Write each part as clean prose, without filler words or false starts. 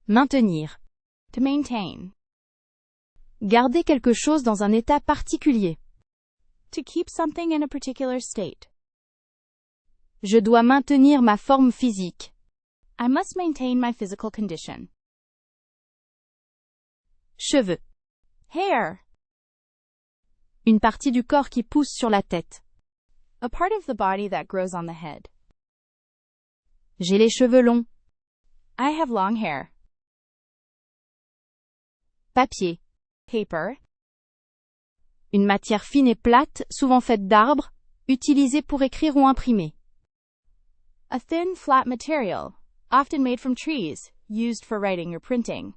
Maintenir. To maintain. Garder quelque chose dans un état particulier. To keep something in a particular state. Je dois maintenir ma forme physique. I must maintain my physical condition. Cheveux. Hair. Une partie du corps qui pousse sur la tête. A part of the body that grows on the head. J'ai les cheveux longs. I have long hair. Papier. Paper. Une matière fine et plate, souvent faite d'arbres, utilisée pour écrire ou imprimer. A thin, flat material, often made from trees, used for writing or printing.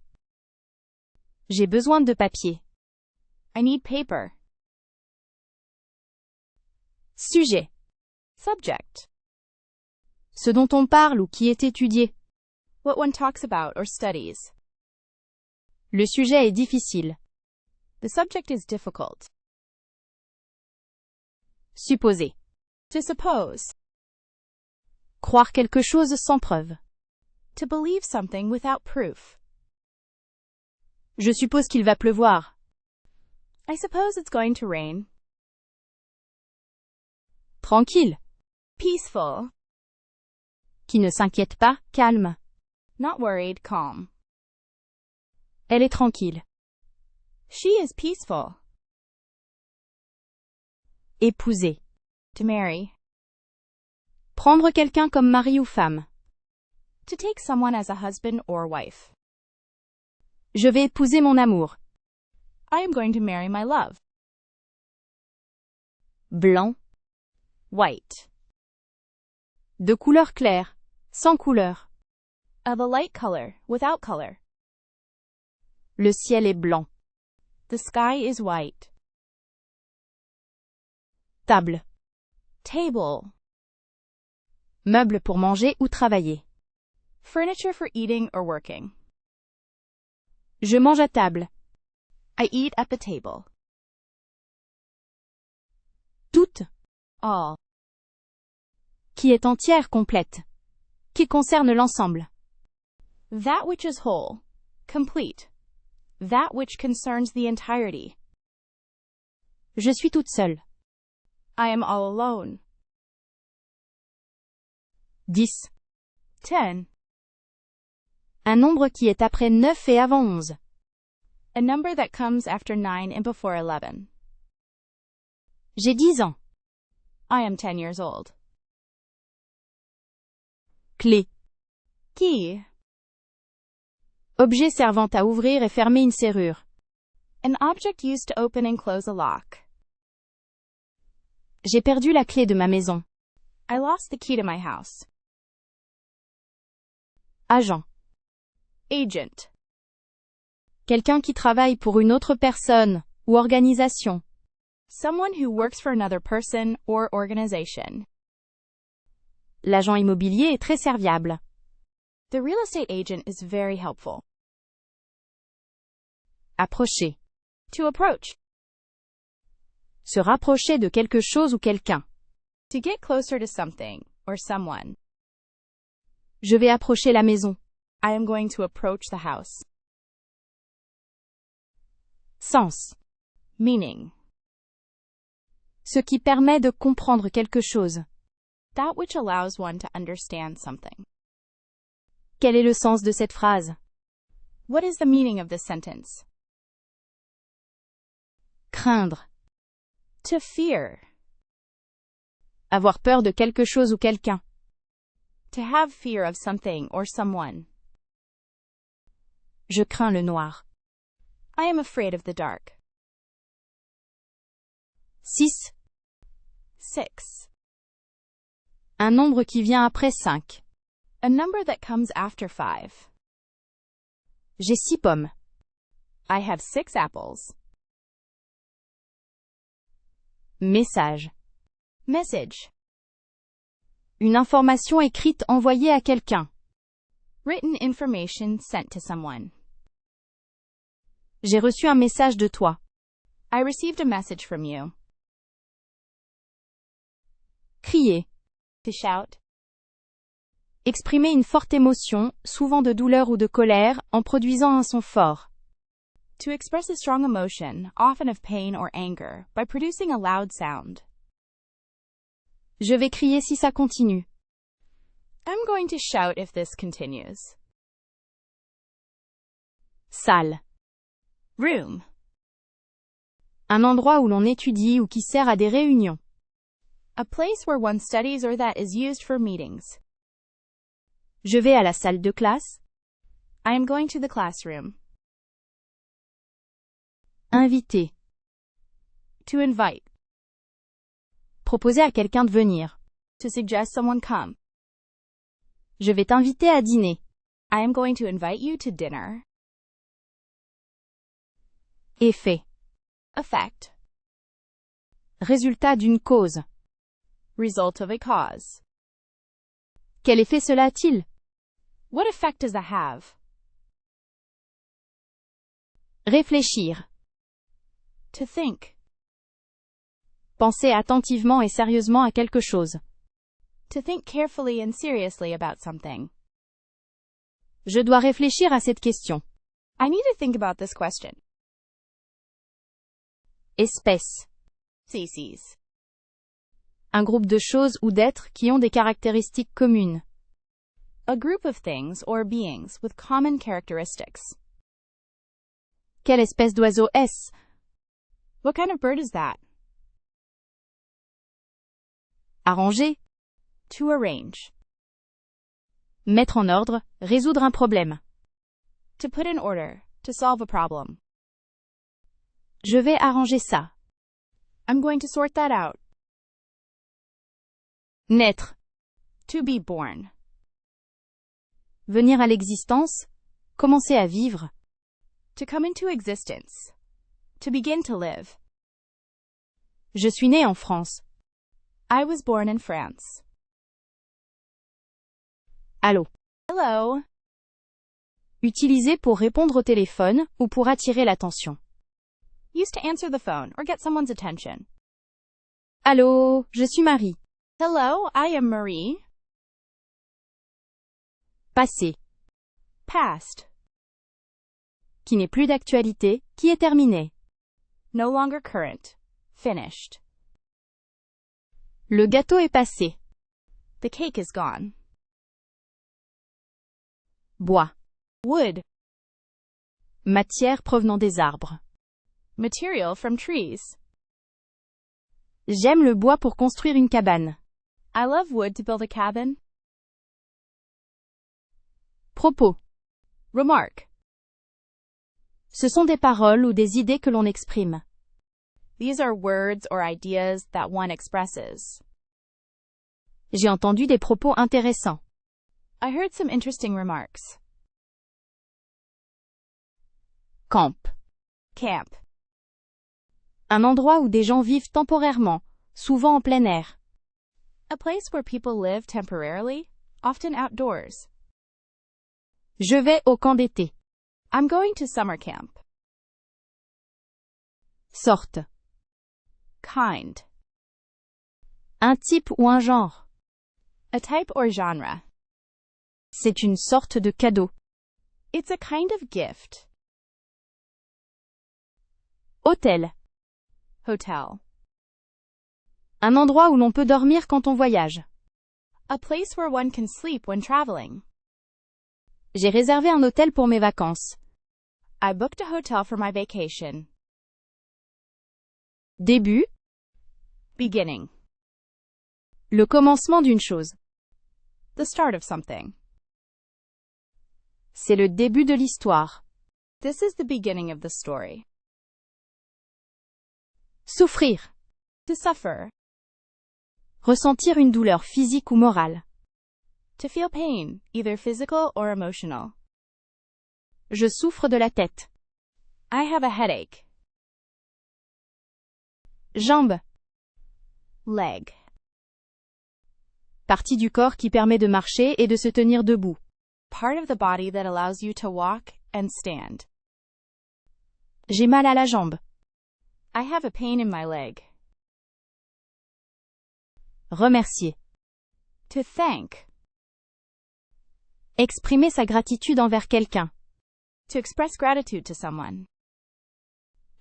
J'ai besoin de papier. I need paper. Sujet. Subject. Ce dont on parle ou qui est étudié. What one talks about or studies. Le sujet est difficile. The subject is difficult. Supposer. To suppose. Croire quelque chose sans preuve. To believe something without proof. Je suppose qu'il va pleuvoir. I suppose it's going to rain. Tranquille. Peaceful. Qui ne s'inquiète pas, calme. Not worried, calm. Elle est tranquille. She is peaceful. Épouser. To marry. Prendre quelqu'un comme mari ou femme. To take someone as a husband or wife. Je vais épouser mon amour. I am going to marry my love. Blanc. White. De couleur claire, sans couleur. Of a light color, without color. Le ciel est blanc. The sky is white. Table. Table. Meuble pour manger ou travailler. Furniture for eating or working. Je mange à table. I eat at the table. Toute. All. Qui est entière, complète. Qui concerne l'ensemble. That which is whole. Complete. That which concerns the entirety. Je suis toute seule. I am all alone. 10. 10. Un nombre qui est après 9 et avant 11. A number that comes after 9 and before 11. J'ai 10 ans. I am 10 years old. Clé. Key. Objet servant à ouvrir et fermer une serrure. An object used to open and close a lock. J'ai perdu la clé de ma maison. I lost the key to my house. Agent. Agent. Quelqu'un qui travaille pour une autre personne ou organisation. Someone who works for another person or organization. L'agent immobilier est très serviable. The real estate agent is very helpful. Approcher. To approach. Se rapprocher de quelque chose ou quelqu'un. To get closer to something or someone. Je vais approcher la maison. I am going to approach the house. Sens. Meaning. Ce qui permet de comprendre quelque chose. That which allows one to understand something. Quel est le sens de cette phrase? What is the meaning of this sentence? Craindre. To fear. Avoir peur de quelque chose ou quelqu'un. To have fear of something or someone. Je crains le noir. I am afraid of the dark. 6. 6. Un nombre qui vient après 5. A number that comes after 5. J'ai 6 pommes. I have 6 apples. Message. Message. Une information écrite envoyée à quelqu'un. Written information sent to someone. J'ai reçu un message de toi. I received a message from you. Crier. To shout. Exprimer une forte émotion, souvent de douleur ou de colère, en produisant un son fort. To express a strong emotion, often of pain or anger, by producing a loud sound. Je vais crier si ça continue. I'm going to shout if this continues. Salle. Room. Un endroit où l'on étudie ou qui sert à des réunions. A place where one studies or that is used for meetings. Je vais à la salle de classe. I am going to the classroom. Inviter. To invite. Proposer à quelqu'un de venir. To suggest someone come. Je vais t'inviter à dîner. I am going to invite you to dinner. Effet. Effect. Résultat d'une cause. Result of a cause. Quel effet cela a-t-il? What effect does that have? Réfléchir. To think. Penser attentivement et sérieusement à quelque chose. To think carefully and seriously about something. Je dois réfléchir à cette question. I need to think about this question. Espèce. Species. Un groupe de choses ou d'êtres qui ont des caractéristiques communes. A group of things or beings with common characteristics. Quelle espèce d'oiseau est-ce? What kind of bird is that? Arranger. To arrange. Mettre en ordre, résoudre un problème. To put in order, to solve a problem. Je vais arranger ça. I'm going to sort that out. Naître. To be born. Venir à l'existence. Commencer à vivre. To come into existence. To begin to live. Je suis né en France. I was born in France. Allô. Hello. Utilisé pour répondre au téléphone ou pour attirer l'attention. Used to answer the phone or get someone's attention. Allô, je suis Marie. Hello, I am Marie. Passé. Past. Qui n'est plus d'actualité, qui est terminé. No longer current. Finished. Le gâteau est passé. The cake is gone. Bois. Wood. Matière provenant des arbres. Material from trees. J'aime le bois pour construire une cabane. I love wood to build a cabin. Propos. Remark. Ce sont des paroles ou des idées que l'on exprime. These are words or ideas that one expresses. J'ai entendu des propos intéressants. I heard some interesting remarks. Camp. Camp. Un endroit où des gens vivent temporairement, souvent en plein air. A place where people live temporarily, often outdoors. Je vais au camp d'été. I'm going to summer camp. Sorte. Kind. Un type ou un genre. A type or genre. C'est une sorte de cadeau. It's a kind of gift. Hôtel. Hotel. Un endroit où l'on peut dormir quand on voyage. A place where one can sleep when traveling. J'ai réservé un hôtel pour mes vacances. I booked a hotel for my vacation. Début. Beginning. Le commencement d'une chose. The start of something. C'est le début de l'histoire. This is the beginning of the story. Souffrir. To suffer. Ressentir une douleur physique ou morale. To feel pain, either physical or emotional. Je souffre de la tête. I have a headache. Jambe. Leg. Partie du corps qui permet de marcher et de se tenir debout. Part of the body that allows you to walk and stand. J'ai mal à la jambe. I have a pain in my leg. Remercier. To thank. Exprimer sa gratitude envers quelqu'un. To express gratitude to someone.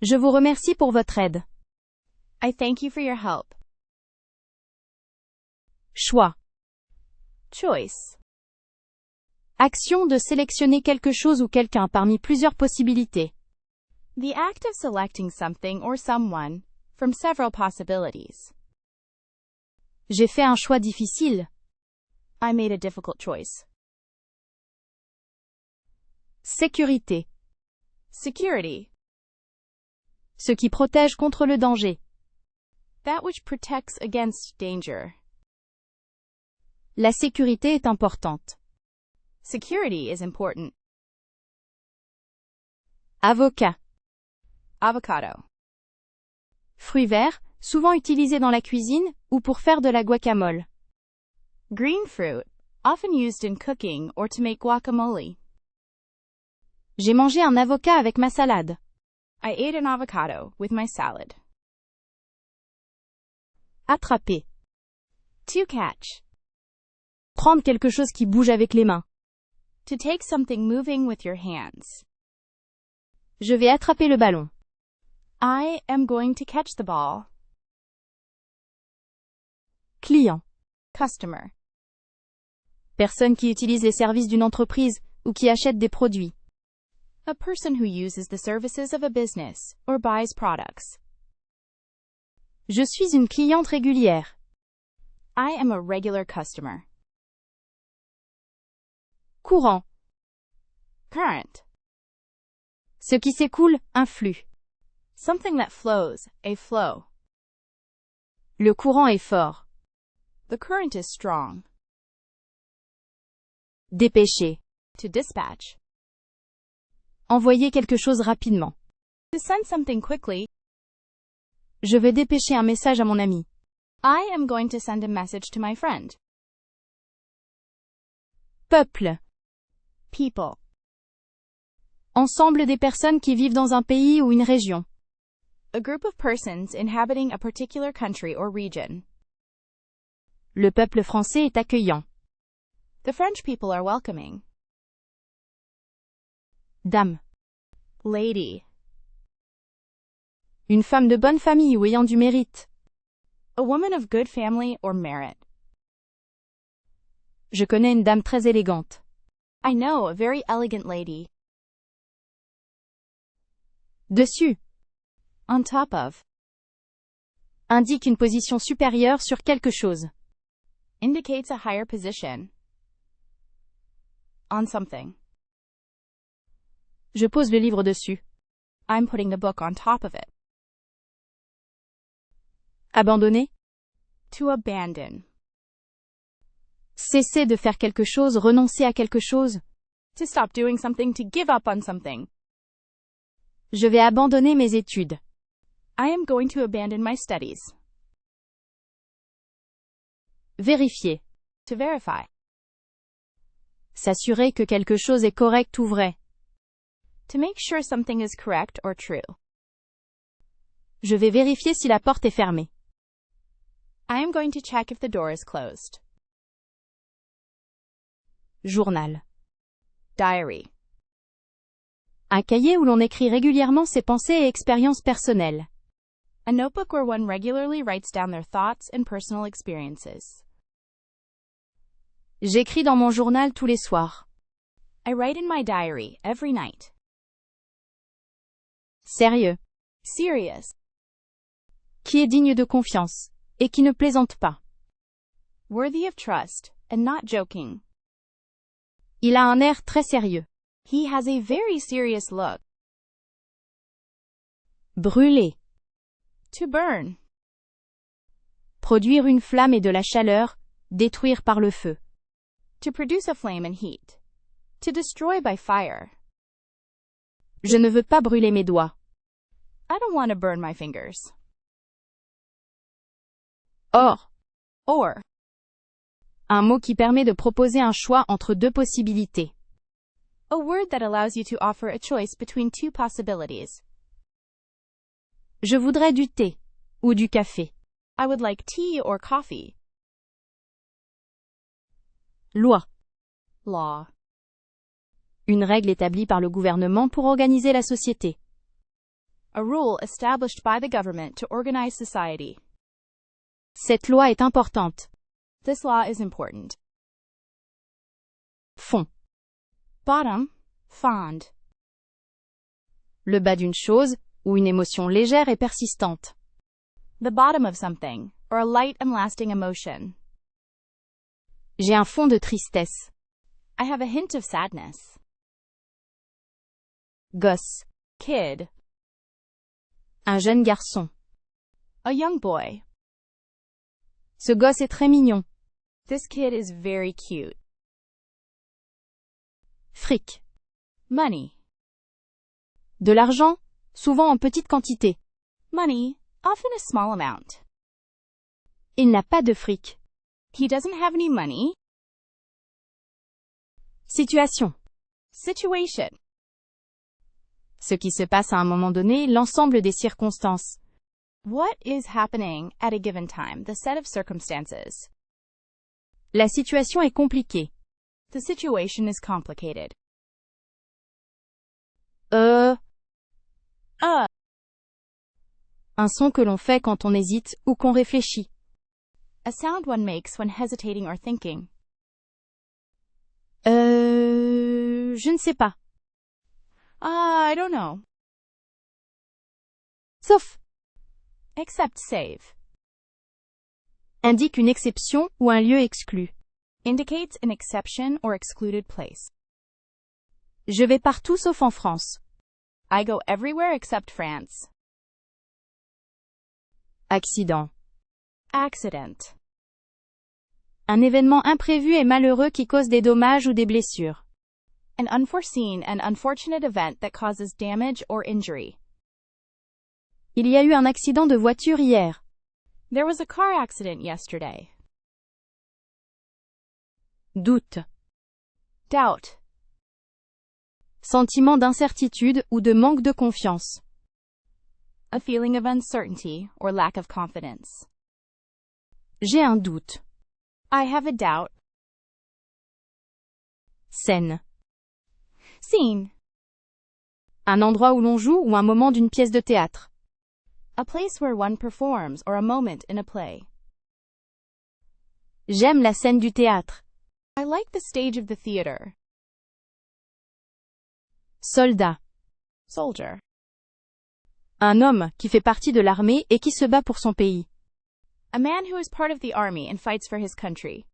Je vous remercie pour votre aide. I thank you for your help. Choix. Choice. Action de sélectionner quelque chose ou quelqu'un parmi plusieurs possibilités. The act of selecting something or someone from several possibilities. J'ai fait un choix difficile. I made a difficult choice. Sécurité. Security. Ce qui protège contre le danger. That which protects against danger. La sécurité est importante. Security is important. Avocat. Avocado. Fruits verts, souvent utilisés dans la cuisine ou pour faire de la guacamole. Green fruit, often used in cooking or to make guacamole. J'ai mangé un avocat avec ma salade. I ate an avocado with my salad. Attraper. To catch. Prendre quelque chose qui bouge avec les mains. To take something moving with your hands. Je vais attraper le ballon. I am going to catch the ball. Client. Customer. Personne qui utilise les services d'une entreprise ou qui achète des produits. A person who uses the services of a business or buys products. Je suis une cliente régulière. I am a regular customer. Courant. Current. Ce qui s'écoule, un flux. Something that flows, a flow. Le courant est fort. The current is strong. Dépêcher. To dispatch. Envoyer quelque chose rapidement. To send something quickly. Je vais dépêcher un message à mon ami. I am going to send a message to my friend. Peuple. People. Ensemble des personnes qui vivent dans un pays ou une région. A group of persons inhabiting a particular country or region. Le peuple français est accueillant. The French people are welcoming. Dame. Lady. Une femme de bonne famille ou ayant du mérite. A woman of good family or merit. Je connais une dame très élégante. I know a very elegant lady. Dessus. On top of. Indique une position supérieure sur quelque chose. Indicates a higher position. On something. Je pose le livre dessus. I'm putting the book on top of it. Abandonner. To abandon. Cesser de faire quelque chose, renoncer à quelque chose. To stop doing something, to give up on something. Je vais abandonner mes études. I am going to abandon my studies. Vérifier. To verify. S'assurer que quelque chose est correct ou vrai. To make sure something is correct or true. Je vais vérifier si la porte est fermée. I am going to check if the door is closed. Journal. Diary. Un cahier où l'on écrit régulièrement ses pensées et expériences personnelles. A notebook where one regularly writes down their thoughts and personal experiences. J'écris dans mon journal tous les soirs. I write in my diary every night. Sérieux. Serious. Qui est digne de confiance, et qui ne plaisante pas. Worthy of trust, and not joking. Il a un air très sérieux. He has a very serious look. Brûler. To burn. Produire une flamme et de la chaleur, détruire par le feu. To produce a flame and heat. To destroy by fire. Je ne veux pas brûler mes doigts. I don't want to burn my fingers. Or. Or. Un mot qui permet de proposer un choix entre deux possibilités. A word that allows you to offer a choice between two possibilities. Je voudrais du thé. Ou du café. I would like tea or coffee. Loi. Law. Une règle établie par le gouvernement pour organiser la société. A rule established by the government to organize society. Cette loi est importante. This law is important. Fond. Bottom, fond. Le bas d'une chose, ou une émotion légère et persistante. The bottom of something, or a light and lasting emotion. J'ai un fond de tristesse. I have a hint of sadness. Gosse. Kid. Un jeune garçon. A young boy. Ce gosse est très mignon. This kid is very cute. Fric. Money. De l'argent, souvent en petite quantité. Money, often a small amount. Il n'a pas de fric. He doesn't have any money. Situation. Situation. Ce qui se passe à un moment donné, l'ensemble des circonstances. What is happening at a given time, the set of circumstances. La situation est compliquée. The situation is complicated. Un son que l'on fait quand on hésite ou qu'on réfléchit. A sound one makes when hesitating or thinking. Je ne sais pas. I don't know. Sauf. Except save. Indique une exception ou un lieu exclu. Indicates an exception or excluded place. Je vais partout sauf en France. I go everywhere except France. Accident. Accident. Un événement imprévu et malheureux qui cause des dommages ou des blessures. An unforeseen and unfortunate event that causes damage or injury. Il y a eu un accident de voiture hier. There was a car accident yesterday. Doute. Doubt. Sentiment d'incertitude ou de manque de confiance. A feeling of uncertainty or lack of confidence. J'ai un doute. I have a doubt. Scène. Scene. Un endroit où l'on joue ou un moment d'une pièce de théâtre. A place where one performs or a moment in a play. J'aime la scène du théâtre. I like the stage of the theater. Soldat. Soldier. Un homme qui fait partie de l'armée et qui se bat pour son pays. A man who is part of the army and fights for his country.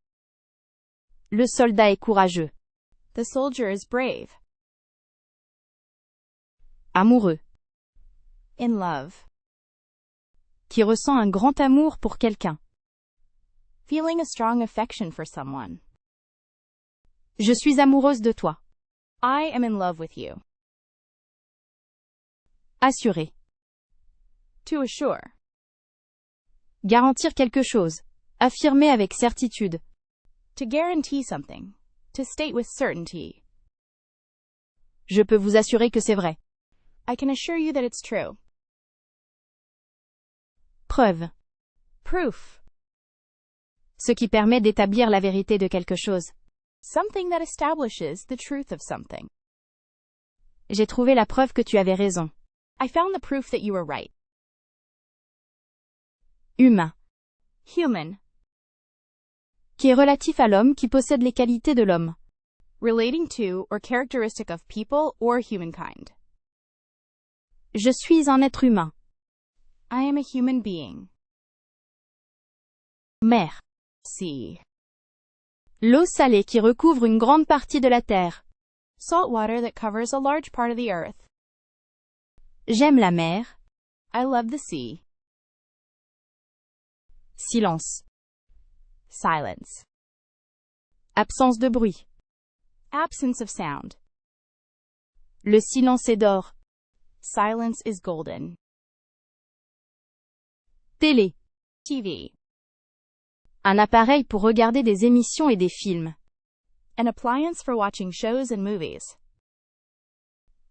Le soldat est courageux. The soldier is brave. Amoureux. In love. Qui ressent un grand amour pour quelqu'un. Feeling a strong affection for someone. Je suis amoureuse de toi. I am in love with you. Assurer. To assure. Garantir quelque chose. Affirmer avec certitude. To guarantee something. To state with certainty. Je peux vous assurer que c'est vrai. I can assure you that it's true. Preuve. Proof. Ce qui permet d'établir la vérité de quelque chose. Something that establishes the truth of something. J'ai trouvé la preuve que tu avais raison. I found the proof that you were right. Humain. Human. Qui est relatif à l'homme qui possède les qualités de l'homme. Relating to or characteristic of people or humankind. Je suis un être humain. I am a human being. Mer. Sea. L'eau salée qui recouvre une grande partie de la terre. Salt water that covers a large part of the earth. J'aime la mer. I love the sea. Silence. Silence. Absence de bruit. Absence of sound. Le silence est d'or. Silence is golden. Télé. TV. Un appareil pour regarder des émissions et des films. An appliance for watching shows and movies.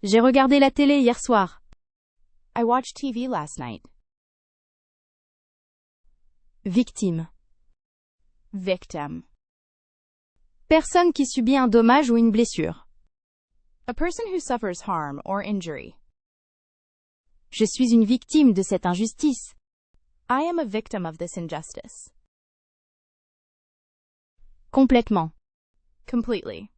J'ai regardé la télé hier soir. I watched TV last night. Victime. Victim. Personne qui subit un dommage ou une blessure. A person who suffers harm or injury. Je suis une victime de cette injustice. I am a victim of this injustice. Complètement. Completely.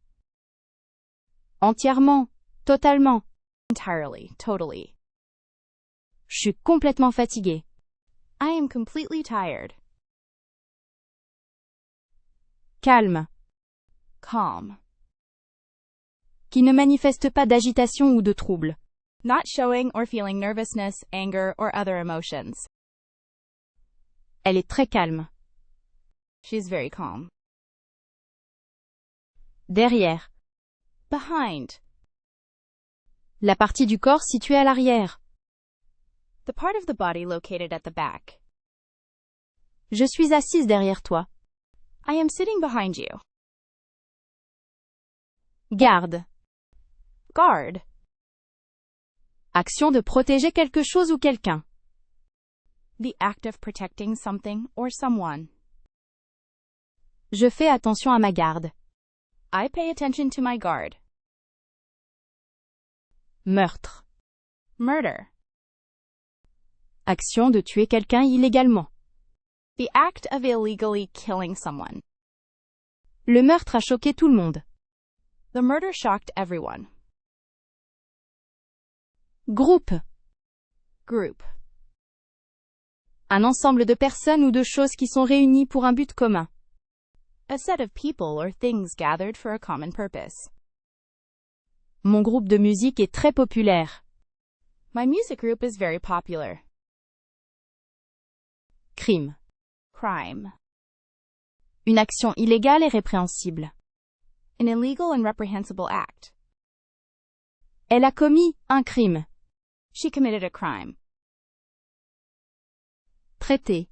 Entièrement. Totalement. Entirely. Totally. Je suis complètement fatigué. I am completely tired. Calme. Calm. Qui ne manifeste pas d'agitation ou de trouble. Not showing or feeling nervousness, anger, or other emotions. Elle est très calme. She's very calm. Derrière. Behind. La partie du corps située à l'arrière. The part of the body located at the back. Je suis assise derrière toi. I am sitting behind you. Garde. Guard. Action de protéger quelque chose ou quelqu'un. The act of protecting something or someone. Je fais attention à ma garde. I pay attention to my guard. Meurtre. Murder. Action de tuer quelqu'un illégalement. The act of illegally killing someone. Le meurtre a choqué tout le monde. The murder shocked everyone. Groupe. Group. Un ensemble de personnes ou de choses qui sont réunies pour un but commun. A set of people or things gathered for a common purpose. Mon groupe de musique est très populaire. My music group is very popular. Crime. Crime. Une action illégale et répréhensible. An illegal and reprehensible act. Elle a commis un crime. She committed a crime. Traiter.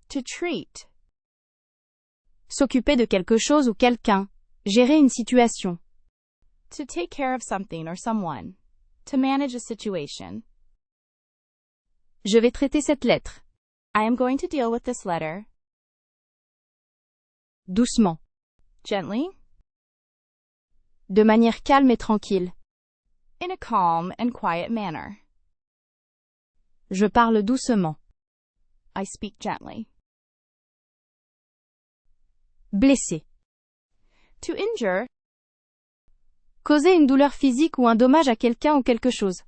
To treat. S'occuper de quelque chose ou quelqu'un. Gérer une situation. To take care of something or someone. To manage a situation. Je vais traiter cette lettre. I am going to deal with this letter. Doucement. Gently. De manière calme et tranquille. In a calm and quiet manner. Je parle doucement. I speak gently. Blesser. To injure. Causer une douleur physique ou un dommage à quelqu'un ou quelque chose.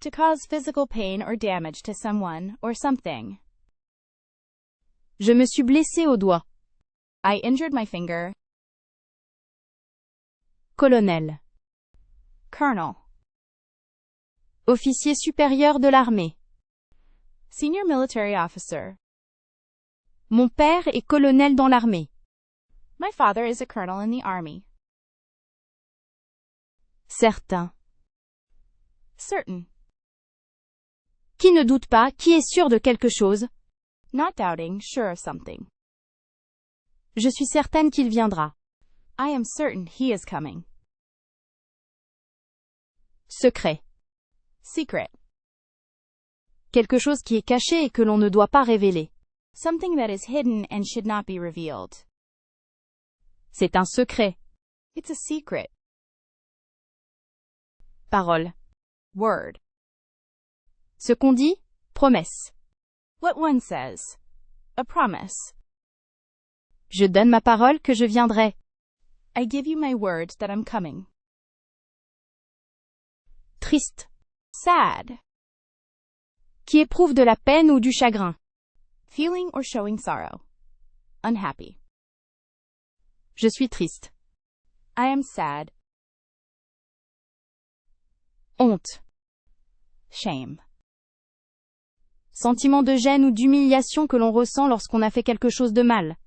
To cause physical pain or damage to someone or something. Je me suis blessé au doigt. I injured my finger. Colonel. Colonel. Officier supérieur de l'armée. Senior military officer. Mon père est colonel dans l'armée. My father is a colonel in the army. Certain. Certain. Qui ne doute pas, qui est sûr de quelque chose. Not doubting, sure of something. Je suis certaine qu'il viendra. I am certain he is coming. Secret. Secret. Quelque chose qui est caché et que l'on ne doit pas révéler. Something that is hidden and should not be revealed. C'est un secret. It's a secret. Parole. Word. Ce qu'on dit, promesse. What one says. A promise. Je donne ma parole que je viendrai. I give you my word that I'm coming. Triste. Sad. Qui éprouve de la peine ou du chagrin. Feeling or showing sorrow. Unhappy. Je suis triste. I am sad. Honte. Shame. Sentiment de gêne ou d'humiliation que l'on ressent lorsqu'on a fait quelque chose de mal.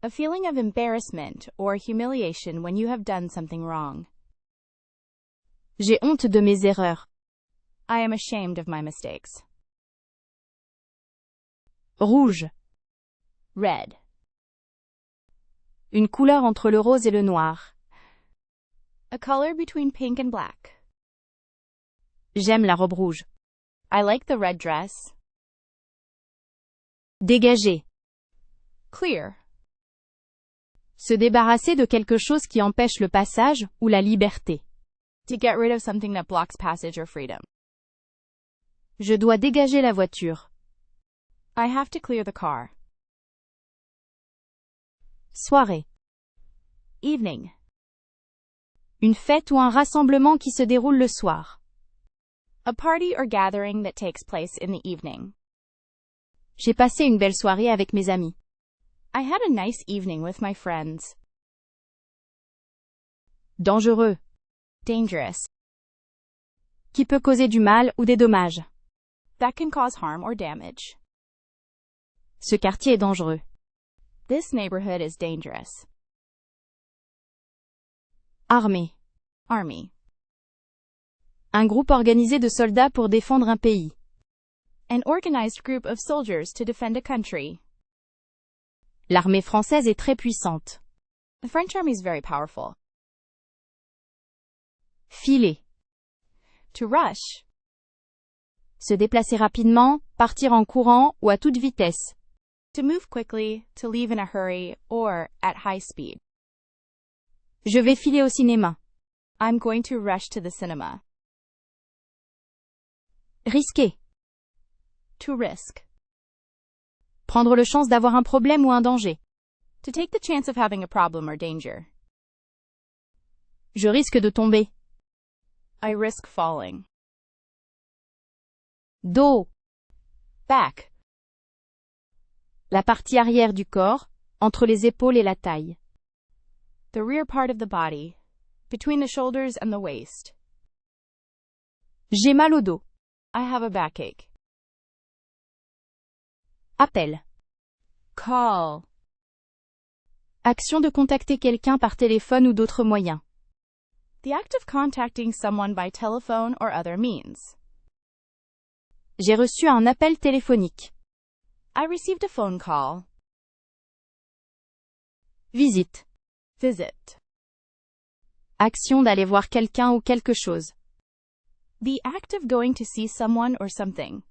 A feeling of embarrassment or humiliation when you have done something wrong. J'ai honte de mes erreurs. I am ashamed of my mistakes. Rouge. Red. Une couleur entre le rose et le noir. A color between pink and black. J'aime la robe rouge. I like the red dress. Dégager. Clear. Se débarrasser de quelque chose qui empêche le passage ou la liberté. To get rid of something that blocks passage or freedom. Je dois dégager la voiture. I have to clear the car. Soirée. Evening. Une fête ou un rassemblement qui se déroule le soir. A party or gathering that takes place in the evening. J'ai passé une belle soirée avec mes amis. I had a nice evening with my friends. Dangereux. Dangerous. Qui peut causer du mal ou des dommages. That can cause harm or damage. Ce quartier est dangereux. This neighborhood is dangerous. Armée. Army. Un groupe organisé de soldats pour défendre un pays. An organized group of soldiers to defend a country. L'armée française est très puissante. The French army is very powerful. Filer. To rush. Se déplacer rapidement, partir en courant ou à toute vitesse. To move quickly, to leave in a hurry, or at high speed. Je vais filer au cinéma. I'm going to rush to the cinema. Risquer. To risk. Prendre le chance d'avoir un problème ou un danger. To take the chance of having a problem or danger. Je risque de tomber. I risk falling. Dos. Back. La partie arrière du corps, entre les épaules et la taille. The rear part of the body, between the shoulders and the waist. J'ai mal au dos. I have a backache. Appel. Call. Action de contacter quelqu'un par téléphone ou d'autres moyens. The act of contacting someone by telephone or other means. J'ai reçu un appel téléphonique. I received a phone call. Visite. Visit. Action d'aller voir quelqu'un ou quelque chose. The act of going to see someone or something.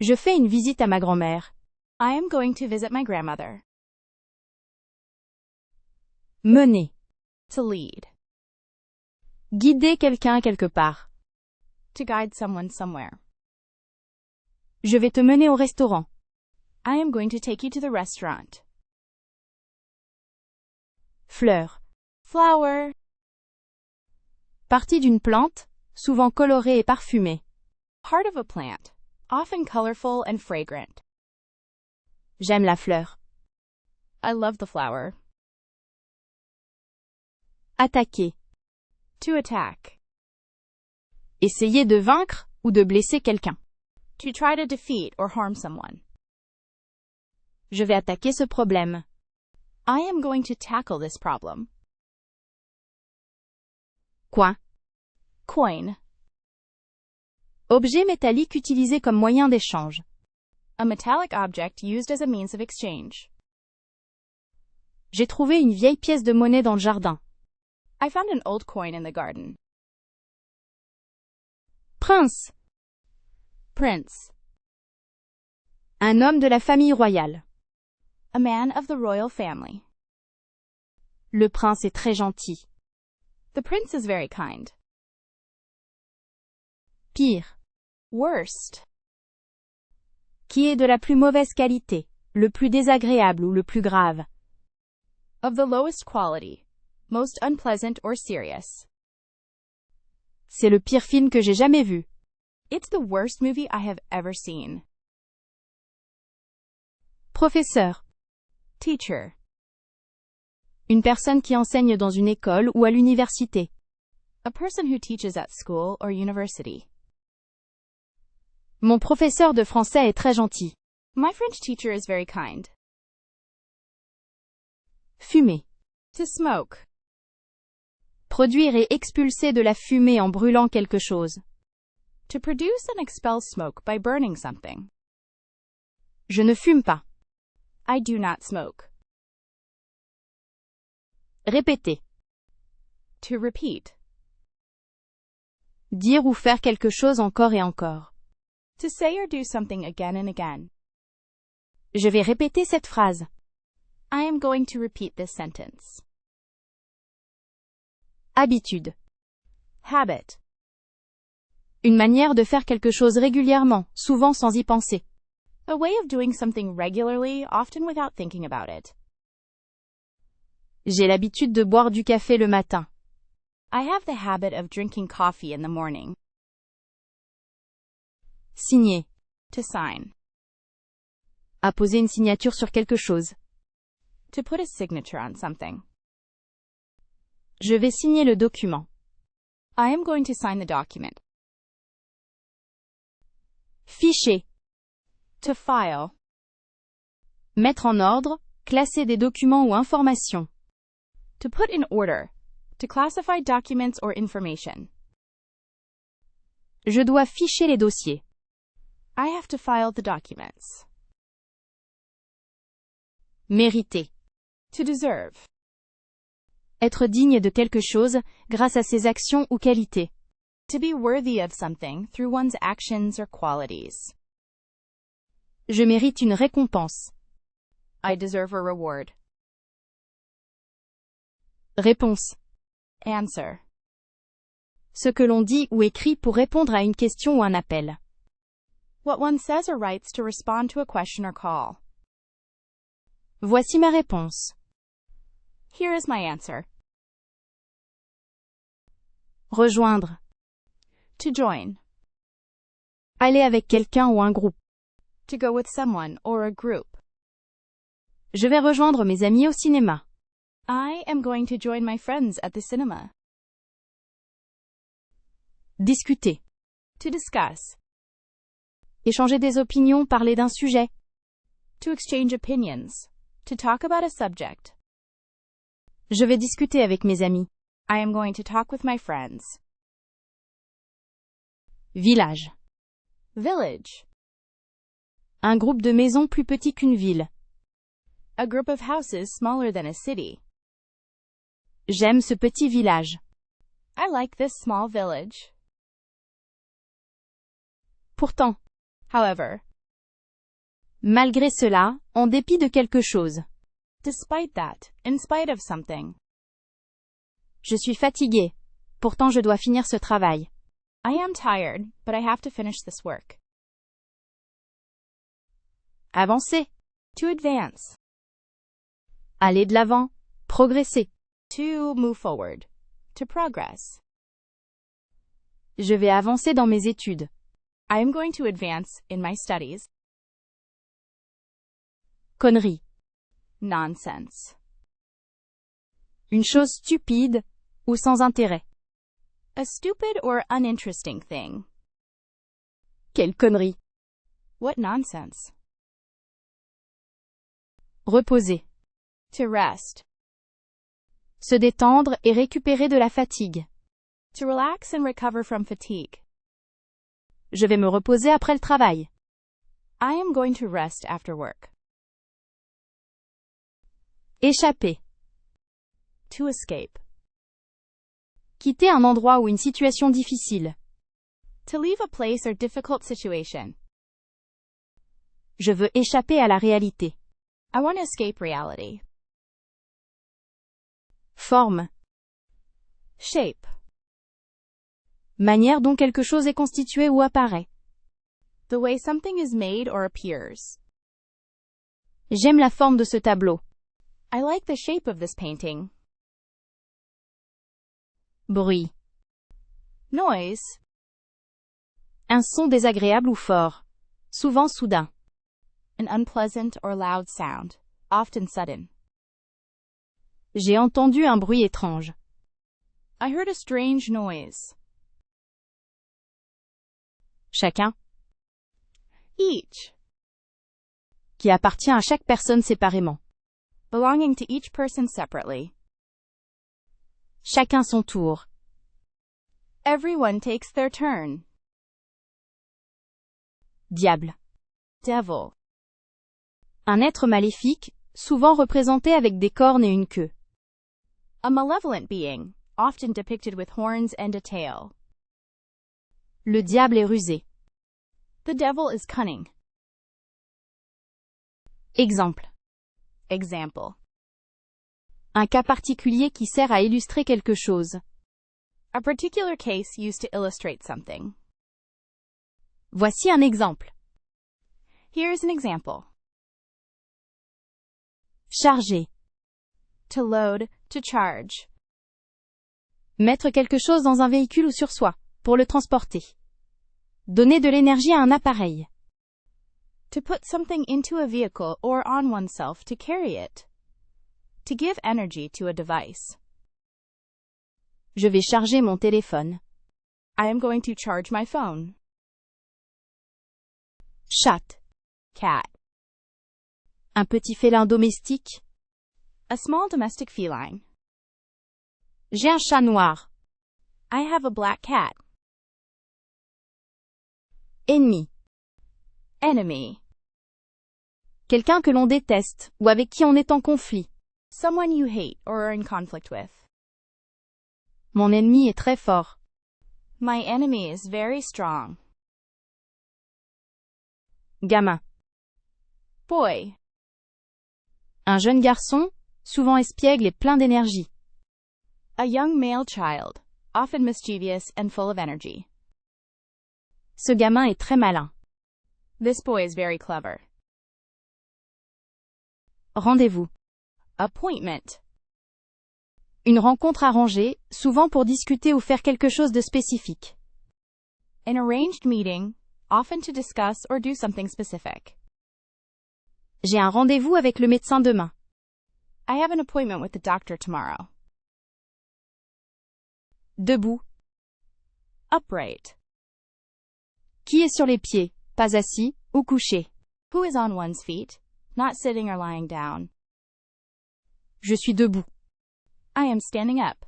Je fais une visite à ma grand-mère. I am going to visit my grandmother. Mener. To lead. Guider quelqu'un quelque part. To guide someone somewhere. Je vais te mener au restaurant. I am going to take you to the restaurant. Fleur. Flower. Partie d'une plante, souvent colorée et parfumée. Part of a plant, often colorful and fragrant. J'aime la fleur. I love the flower. Attaquer. To attack. Essayer de vaincre ou de blesser quelqu'un. To try to defeat or harm someone. Je vais attaquer ce problème. I am going to tackle this problem. Coin. Coin. Objet métallique utilisé comme moyen d'échange. A metallic object used as a means of exchange. J'ai trouvé une vieille pièce de monnaie dans le jardin. I found an old coin in the garden. Prince. Prince. Un homme de la famille royale. A man of the royal family. Le prince est très gentil. The prince is very kind. Pire. Worst. Qui est de la plus mauvaise qualité, le plus désagréable ou le plus grave. Of the lowest quality. Most unpleasant or serious. C'est le pire film que j'ai jamais vu. It's the worst movie I have ever seen. Professeur. Teacher. Une personne qui enseigne dans une école ou à l'université. A person who teaches at school or university. Mon professeur de français est très gentil. My French teacher is very kind. Fumer. To smoke. Produire et expulser de la fumée en brûlant quelque chose. To produce and expel smoke by burning something. Je ne fume pas. I do not smoke. Répéter. To repeat. Dire ou faire quelque chose encore et encore. To say or do something again and again. Je vais répéter cette phrase. I am going to repeat this sentence. Habitude. Habit. Une manière de faire quelque chose régulièrement, souvent sans y penser. A way of doing something regularly, often without thinking about it. J'ai l'habitude de boire du café le matin. I have the habit of drinking coffee in the morning. Signer. To sign. Apposer une signature sur quelque chose. To put a signature on something. Je vais signer le document. I am going to sign the document. Ficher. To file. Mettre en ordre, classer des documents ou informations. To put in order. To classify documents or information. Je dois ficher les dossiers. I have to file the documents. Mériter. To deserve. Être digne de quelque chose, grâce à ses actions ou qualités. To be worthy of something through one's actions or qualities. Je mérite une récompense. I deserve a reward. Réponse. Answer. Ce que l'on dit ou écrit pour répondre à une question ou un appel. What one says or writes to respond to a question or call. Voici ma réponse. Here is my answer. Rejoindre. To join. Aller avec quelqu'un ou un groupe. To go with someone or a group. Je vais rejoindre mes amis au cinéma. I am going to join my friends at the cinema. Discuter. To discuss. Échanger des opinions, parler d'un sujet. To exchange opinions. To talk about a subject. Je vais discuter avec mes amis. I am going to talk with my friends. Village. Village. Un groupe de maisons plus petit qu'une ville. A group of houses smaller than a city. J'aime ce petit village. I like this small village. Pourtant. However. Malgré cela, en dépit de quelque chose. Despite that, in spite of something. Je suis fatigué. Pourtant je dois finir ce travail. I am tired, but I have to finish this work. Avancer. To advance. Aller de l'avant. Progresser. To move forward. To progress. Je vais avancer dans mes études. I am going to advance in my studies. Connerie. Nonsense. Une chose stupide ou sans intérêt. A stupid or uninteresting thing. Quelle connerie. What nonsense. Reposer. To rest. Se détendre et récupérer de la fatigue. To relax and recover from fatigue. Je vais me reposer après le travail. I am going to rest after work. Échapper. To escape. Quitter un endroit ou une situation difficile. To leave a place or difficult situation. Je veux échapper à la réalité. I want to escape reality. Forme. Shape. Manière dont quelque chose est constitué ou apparaît. The way something is made or appears. J'aime la forme de ce tableau. I like the shape of this painting. Bruit. Noise. Un son désagréable ou fort. Souvent soudain. An unpleasant or loud sound, often sudden. J'ai entendu un bruit étrange. I heard a strange noise. Chacun. Each. Qui appartient à chaque personne séparément. Belonging to each person separately. Chacun son tour. Everyone takes their turn. Diable. Devil. Un être maléfique, souvent représenté avec des cornes et une queue. A malevolent being, often depicted with horns and a tail. Le diable est rusé. The devil is cunning. Exemple. Example. Un cas particulier qui sert à illustrer quelque chose. A particular case used to illustrate something. Voici un exemple. Here's an example. Charger. To load, to charge. Mettre quelque chose dans un véhicule ou sur soi, pour le transporter. Donner de l'énergie à un appareil. To put something into a vehicle or on oneself to carry it. To give energy to a device. Je vais charger mon téléphone. I am going to charge my phone. Chat. Cat. Un petit félin domestique. A small domestic feline. J'ai un chat noir. I have a black cat. Ennemi. Enemy. Quelqu'un que l'on déteste, ou avec qui on est en conflit. Someone you hate or are in conflict with. Mon ennemi est très fort. My enemy is very strong. Gamin. Boy. Un jeune garçon, souvent espiègle et plein d'énergie. A young male child, often mischievous and full of energy. Ce gamin est très malin. This boy is very clever. Rendez-vous. Appointment. Une rencontre arrangée, souvent pour discuter ou faire quelque chose de spécifique. An arranged meeting, often to discuss or do something specific. J'ai un rendez-vous avec le médecin demain. I have an appointment with the doctor tomorrow. Debout. Upright. Qui est sur les pieds, pas assis, ou couché. Who is on one's feet, not sitting or lying down. Je suis debout. I am standing up.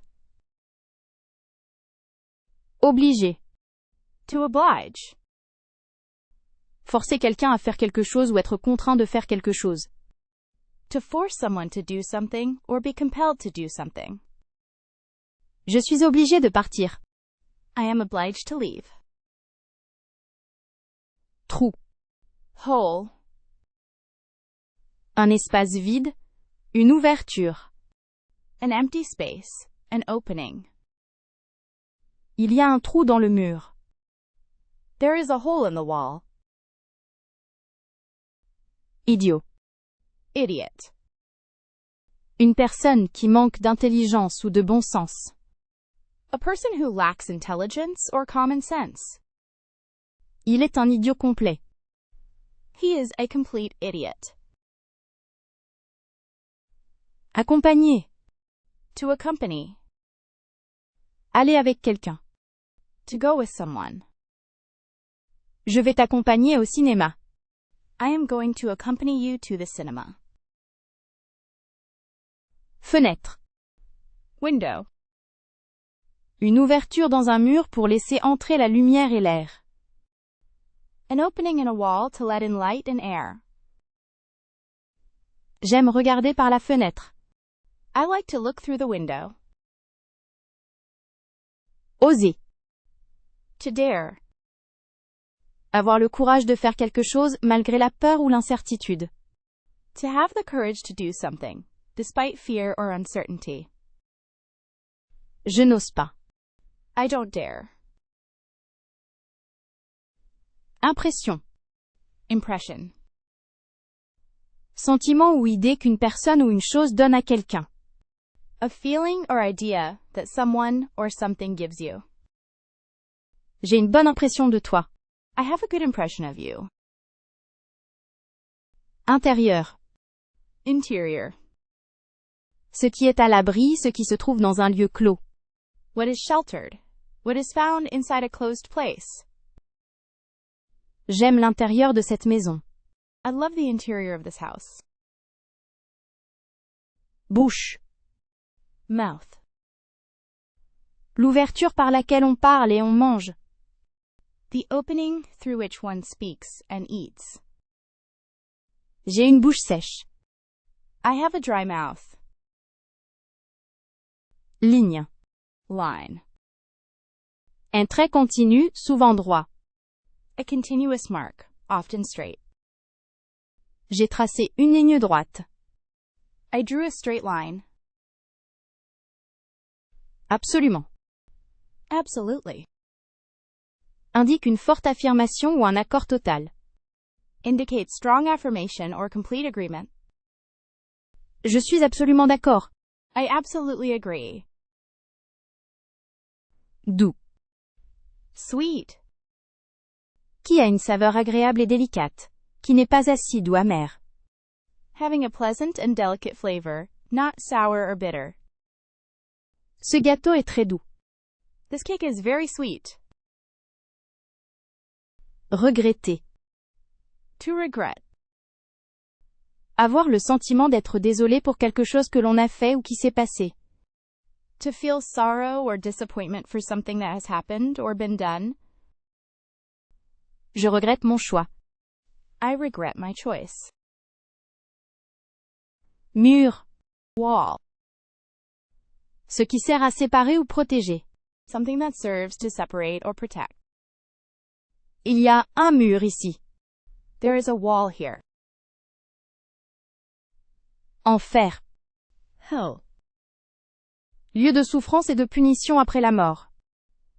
Obligé. To oblige. Forcer quelqu'un à faire quelque chose ou être contraint de faire quelque chose. To force someone to do something or be compelled to do something. Je suis obligé de partir. I am obliged to leave. Trou. Hole. Un espace vide, une ouverture. An empty space, an opening. Il y a un trou dans le mur. There is a hole in the wall. Idiot. Idiot. Une personne qui manque d'intelligence ou de bon sens. A person who lacks intelligence or common sense. Il est un idiot complet. He is a complete idiot. Accompagner. To accompany. Aller avec quelqu'un. To go with someone. Je vais t'accompagner au cinéma. I am going to accompany you to the cinema. Fenêtre. Window. Une ouverture dans un mur pour laisser entrer la lumière et l'air. An opening in a wall to let in light and air. J'aime regarder par la fenêtre. I like to look through the window. Oser. To dare. Avoir le courage de faire quelque chose malgré la peur ou l'incertitude. To have the courage to do something, despite fear or uncertainty. Je n'ose pas. I don't dare. Impression. Impression. Sentiment ou idée qu'une personne ou une chose donne à quelqu'un. A feeling or idea that someone or something gives you. J'ai une bonne impression de toi. I have a good impression of you. Intérieur. Interior. Ce qui est à l'abri, ce qui se trouve dans un lieu clos. What is sheltered. What is found inside a closed place. J'aime l'intérieur de cette maison. I love the interior of this house. Bouche. Mouth. L'ouverture par laquelle on parle et on mange. The opening through which one speaks and eats. J'ai une bouche sèche. I have a dry mouth. Ligne. Line. Un trait continu, souvent droit. A continuous mark, often straight. J'ai tracé une ligne droite. I drew a straight line. Absolument. Absolutely. Indique une forte affirmation ou un accord total. Indicate strong affirmation or complete agreement. Je suis absolument d'accord. I absolutely agree. Doux. Sweet. Qui a une saveur agréable et délicate. Qui n'est pas acide ou amère. Having a pleasant and delicate flavor, not sour or bitter. Ce gâteau est très doux. This cake is very sweet. Regretter. To regret. Avoir le sentiment d'être désolé pour quelque chose que l'on a fait ou qui s'est passé. To feel sorrow or disappointment for something that has happened or been done. Je regrette mon choix. I regret my choice. Mur. Wall. Ce qui sert à séparer ou protéger. Something that serves to separate or protect. Il y a un mur ici. There is a wall here. Enfer. Hell. Lieu de souffrance et de punition après la mort.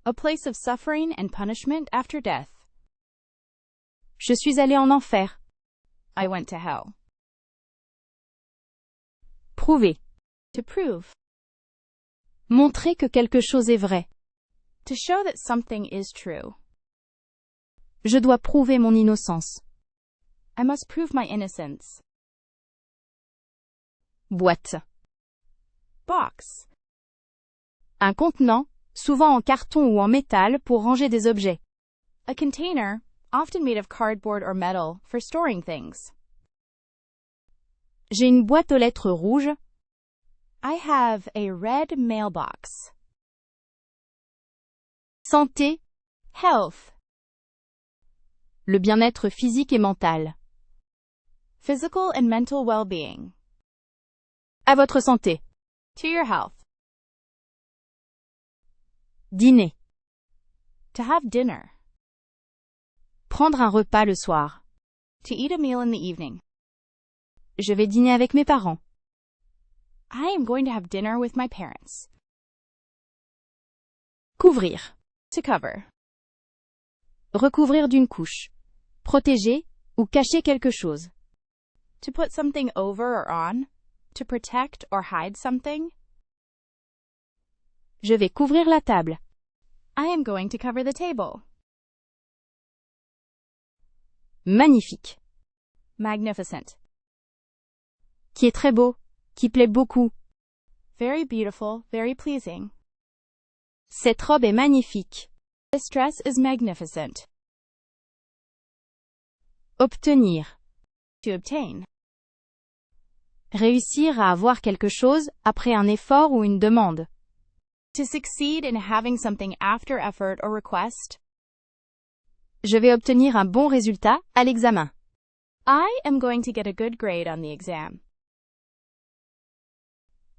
A place of suffering and punishment after death. Je suis allé en enfer. I went to hell. Prouver. To prove. Montrer que quelque chose est vrai. To show that something is true. Je dois prouver mon innocence. I must prove my innocence. Boîte. Box. Un contenant, souvent en carton ou en métal pour ranger des objets. A container, often made of cardboard or metal, for storing things. J'ai une boîte aux lettres rouges. I have a red mailbox. Santé. Health. Le bien-être physique et mental. Physical and mental well-being. À votre santé. To your health. Dîner. To have dinner. Prendre un repas le soir. To eat a meal in the evening. Je vais dîner avec mes parents. I am going to have dinner with my parents. Couvrir. To cover. Recouvrir d'une couche. Protéger ou cacher quelque chose. To put something over or on. To protect or hide something. Je vais couvrir la table. I am going to cover the table. Magnifique. Magnificent. Qui est très beau. Qui plaît beaucoup. Very beautiful, very pleasing. Cette robe est magnifique. This dress is magnificent. Obtenir. To obtain. Réussir à avoir quelque chose après un effort ou une demande. To succeed in having something after effort or request. Je vais obtenir un bon résultat à l'examen. I am going to get a good grade on the exam.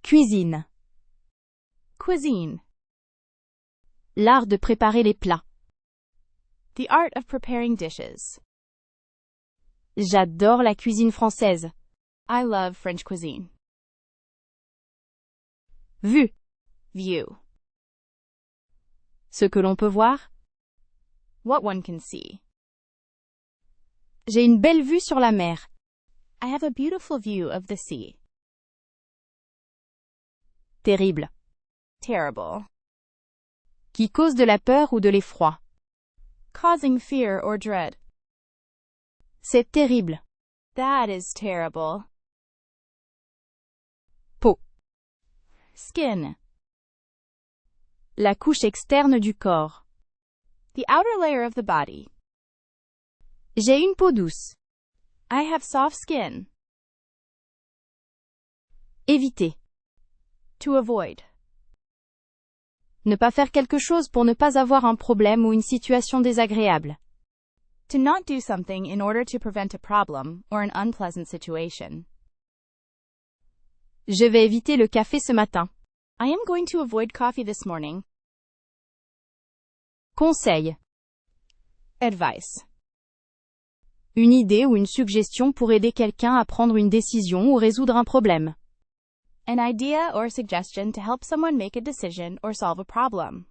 Cuisine. Cuisine. L'art de préparer les plats. The art of preparing dishes. J'adore la cuisine française. I love French cuisine. Vue. View. Ce que l'on peut voir. What one can see. J'ai une belle vue sur la mer. I have a beautiful view of the sea. Terrible. Terrible. Qui cause de la peur ou de l'effroi. Causing fear or dread. C'est terrible. That is terrible. Peau. Skin. La couche externe du corps. The outer layer of the body. J'ai une peau douce. I have soft skin. Éviter. To avoid. Ne pas faire quelque chose pour ne pas avoir un problème ou une situation désagréable. To not do something in order to prevent a problem or an unpleasant situation. Je vais éviter le café ce matin. I am going to avoid coffee this morning. Conseil. Advice. Une idée ou une suggestion pour aider quelqu'un à prendre une décision ou résoudre un problème. An idea or suggestion to help someone make a decision or solve a problem.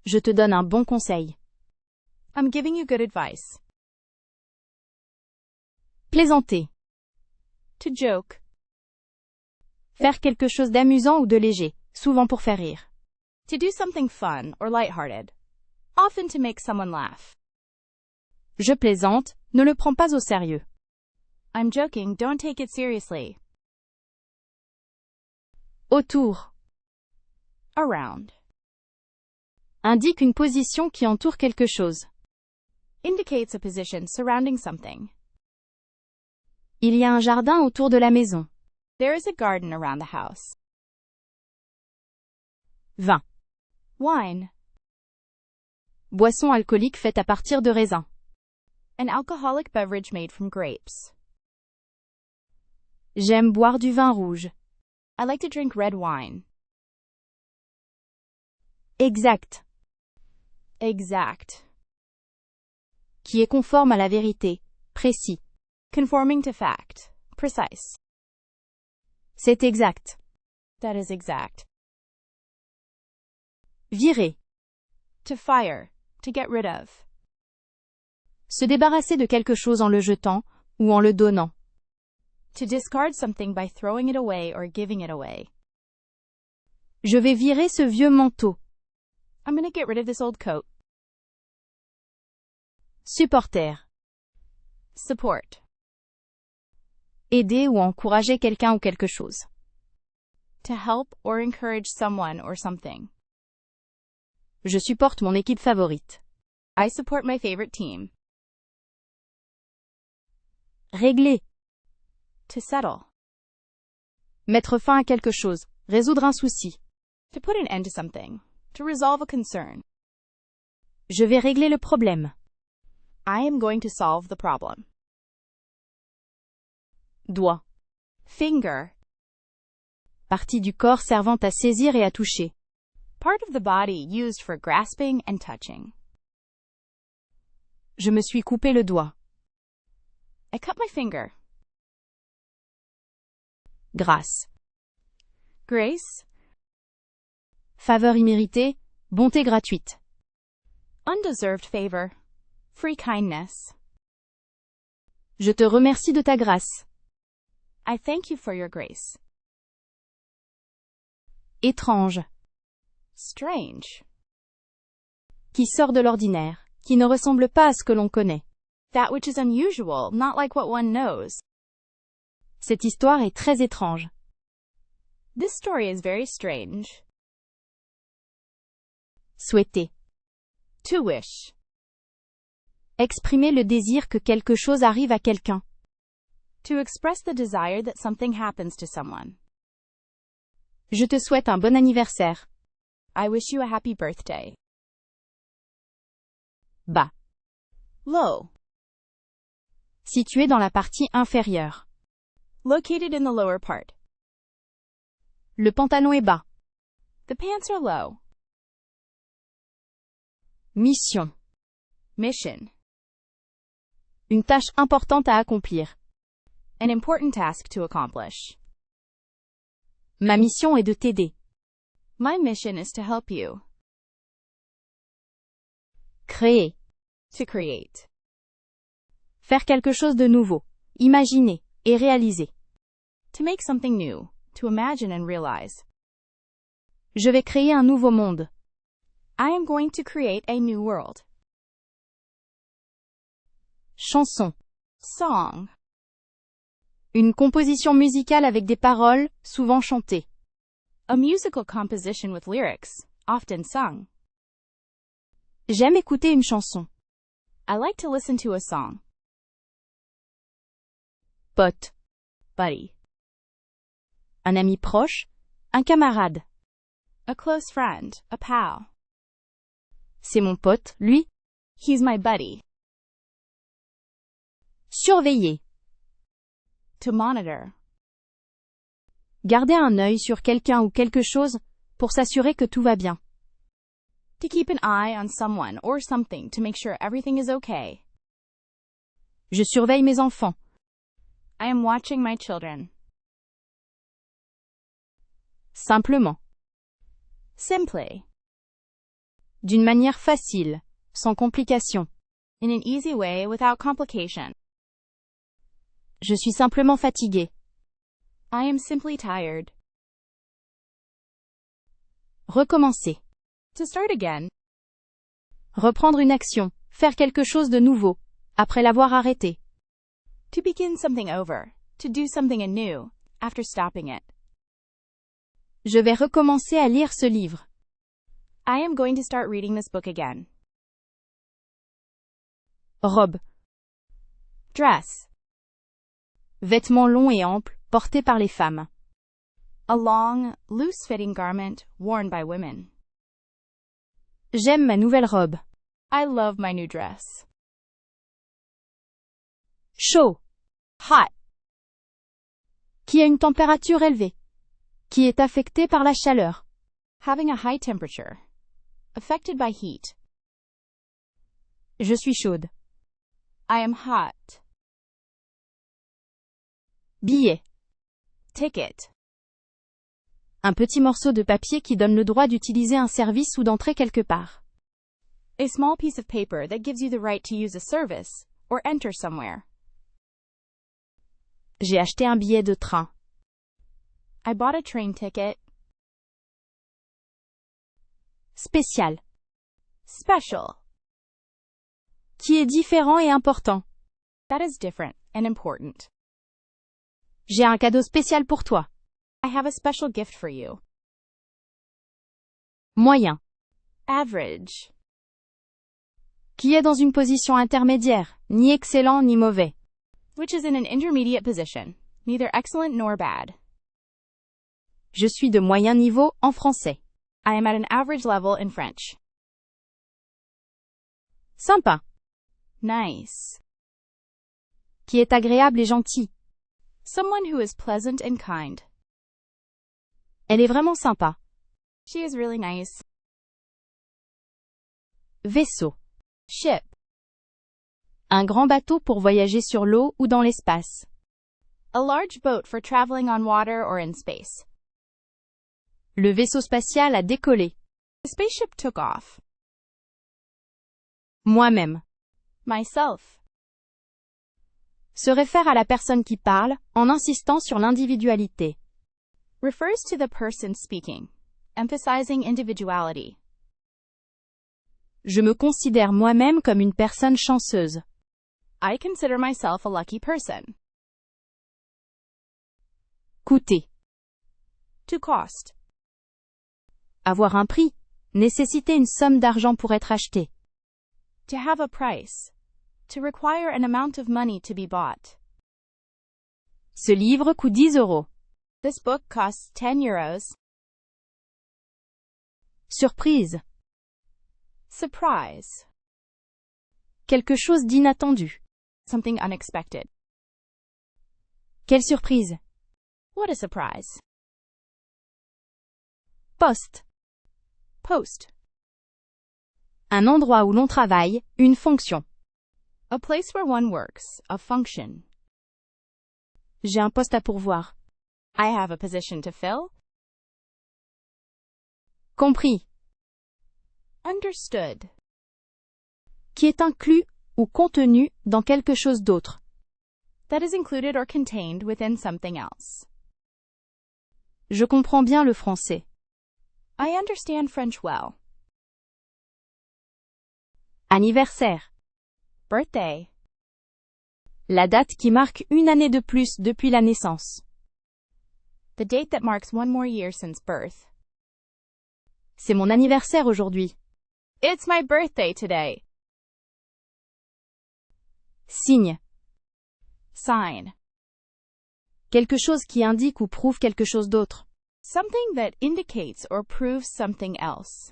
Je te donne un bon conseil. I'm giving you good advice. Plaisanter. To joke. Faire quelque chose d'amusant ou de léger, souvent pour faire rire. To do something fun or lighthearted. Often to make someone laugh. Je plaisante, ne le prends pas au sérieux. I'm joking, don't take it seriously. Autour. Around. Indique une position qui entoure quelque chose. Indicates a position surrounding something. Il y a un jardin autour de la maison. There is a garden around the house. Vin. Wine. Boisson alcoolique faite à partir de raisins. An alcoholic beverage made from grapes. J'aime boire du vin rouge. I like to drink red wine. Exact. Exact. Qui est conforme à la vérité. Précis. Conforming to fact. Precise. C'est exact. That is exact. Virer. To fire. To get rid of. Se débarrasser de quelque chose en le jetant, ou en le donnant. To discard something by throwing it away or giving it away. Je vais virer ce vieux manteau. I'm gonna get rid of this old coat. Supporter. Support. Aider ou encourager quelqu'un ou quelque chose. To help or encourage someone or something. Je supporte mon équipe favorite. I support my favorite team. Régler. To settle. Mettre fin à quelque chose. Résoudre un souci. To put an end to something. To resolve a concern. Je vais régler le problème. I am going to solve the problem. Doigt. Finger. Partie du corps servant à saisir et à toucher. Part of the body used for grasping and touching. Je me suis coupé le doigt. I cut my finger. Grâce. Grace. Faveur imméritée, bonté gratuite. Undeserved favor. Free kindness. Je te remercie de ta grâce. I thank you for your grace. Étrange. Strange. Qui sort de l'ordinaire, qui ne ressemble pas à ce que l'on connaît. That which is unusual, not like what one knows. Cette histoire est très étrange. This story is very strange. Souhaiter. To wish. Exprimer le désir que quelque chose arrive à quelqu'un. To express the desire that something happens to someone. Je te souhaite un bon anniversaire. I wish you a happy birthday. Bas. Low. Situé dans la partie inférieure. Located in the lower part. Le pantalon est bas. The pants are low. Mission. Mission. Une tâche importante à accomplir. An important task to accomplish. Ma mission est de t'aider. My mission is to help you. Créer. To create. Faire quelque chose de nouveau. Imaginer et réaliser. To make something new. To imagine and realize. Je vais créer un nouveau monde. I am going to create a new world. Chanson. Song. Une composition musicale avec des paroles, souvent chantées. A musical composition with lyrics, often sung. J'aime écouter une chanson. I like to listen to a song. Pote. Buddy. Un ami proche. Un camarade. A close friend, a pal. C'est mon pote, lui. He's my buddy. Surveiller. To monitor. Garder un œil sur quelqu'un ou quelque chose, pour s'assurer que tout va bien. To keep an eye on someone or something to make sure everything is okay. Je surveille mes enfants. I am watching my children. Simplement. Simply. D'une manière facile, sans complication. In an easy way without complication. Je suis simplement fatigué. I am simply tired. Recommencer. To start again. Reprendre une action. Faire quelque chose de nouveau. Après l'avoir arrêté. To begin something over. To do something anew. After stopping it. Je vais recommencer à lire ce livre. I am going to start reading this book again. Robe. Dress. Vêtements longs et amples, portés par les femmes. A long, loose-fitting garment worn by women. J'aime ma nouvelle robe. I love my new dress. Chaud. Hot. Qui a une température élevée. Qui est affecté par la chaleur. Having a high temperature. Affected by heat. Je suis chaude. I am hot. Billet. Ticket. Un petit morceau de papier qui donne le droit d'utiliser un service ou d'entrer quelque part. A small piece of paper that gives you the right to use a service or enter somewhere. J'ai acheté un billet de train. I bought a train ticket. Spécial. Special. Qui est différent et important. That is different and important. J'ai un cadeau spécial pour toi. I have a special gift for you. Moyen. Average. Qui est dans une position intermédiaire, ni excellent ni mauvais. Which is in an intermediate position, neither excellent nor bad. Je suis de moyen niveau en français. I am at an average level in French. Sympa. Nice. Qui est agréable et gentil. Someone who is pleasant and kind. Elle est vraiment sympa. She is really nice. Vaisseau. Ship. Un grand bateau pour voyager sur l'eau ou dans l'espace. A large boat for traveling on water or in space. Le vaisseau spatial a décollé. The spaceship took off. Moi-même. Myself. Se réfère à la personne qui parle, en insistant sur l'individualité. Refers to the person speaking, emphasizing individuality. Je me considère moi-même comme une personne chanceuse. I consider myself a lucky person. Coûter. To cost. Avoir un prix. Nécessiter une somme d'argent pour être acheté. To have a price. To require an amount of money to be bought. Ce livre coûte 10 €. This book costs 10 euros. Surprise. Surprise. Quelque chose d'inattendu. Something unexpected. Quelle surprise. What a surprise. Poste. Post. Un endroit où l'on travaille, une fonction. A place where one works, a function. J'ai un poste à pourvoir. I have a position to fill. Compris. Understood. Qui est inclus ou contenu dans quelque chose d'autre. That is included or contained within something else. Je comprends bien le français. I understand French well. Anniversaire. Birthday. La date qui marque une année de plus depuis la naissance. The date that marks one more year since birth. C'est mon anniversaire aujourd'hui. It's my birthday today. Signe. Sign. Quelque chose qui indique ou prouve quelque chose d'autre. Something that indicates or proves something else.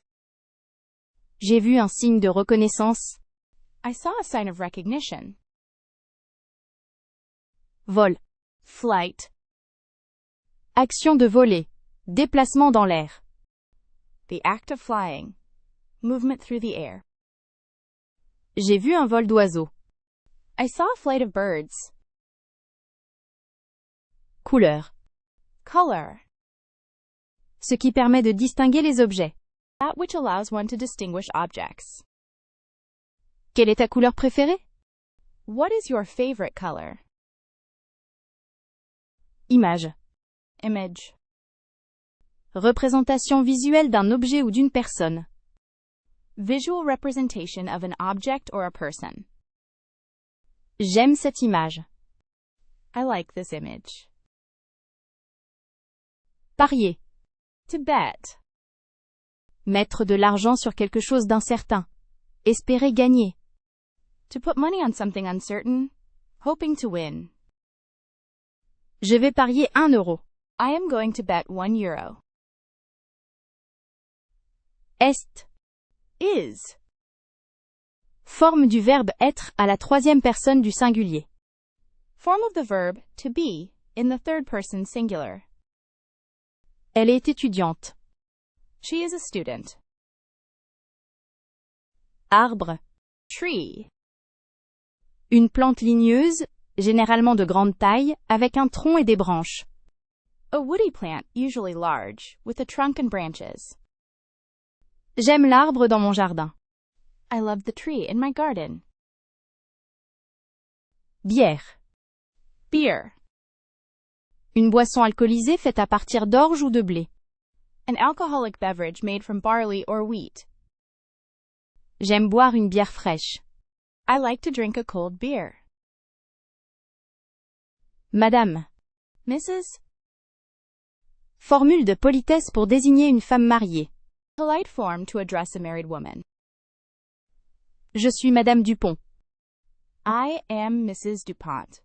J'ai vu un signe de reconnaissance. I saw a sign of recognition. Vol. Flight. Action de voler. Déplacement dans l'air. The act of flying. Movement through the air. J'ai vu un vol d'oiseaux. I saw a flight of birds. Couleur. Color. Ce qui permet de distinguer les objets. that which allows one to distinguish objects. Quelle est ta couleur préférée? What is your favorite color? Image. Image. Représentation visuelle d'un objet ou d'une personne. Visual representation of an object or a person. J'aime cette image. I like this image. Parier. To bet. Mettre de l'argent sur quelque chose d'incertain. Espérer gagner. To put money on something uncertain, hoping to win. Je vais parier 1 euro. I am going to bet €1. Est. Is. Forme du verbe être à la troisième personne du singulier. Form of the verb to be in the third person singular. Elle est étudiante. She is a student. Arbre. Tree. Une plante ligneuse, généralement de grande taille, avec un tronc et des branches. A woody plant, usually large, with a trunk and branches. J'aime l'arbre dans mon jardin. I love the tree in my garden. Bière. Beer. Une boisson alcoolisée faite à partir d'orge ou de blé. An alcoholic beverage made from barley or wheat. J'aime boire une bière fraîche. I like to drink a cold beer. Madame. Mrs. Formule de politesse pour désigner une femme mariée. Polite form to address a married woman. Je suis Madame Dupont. I am Mrs. DuPont.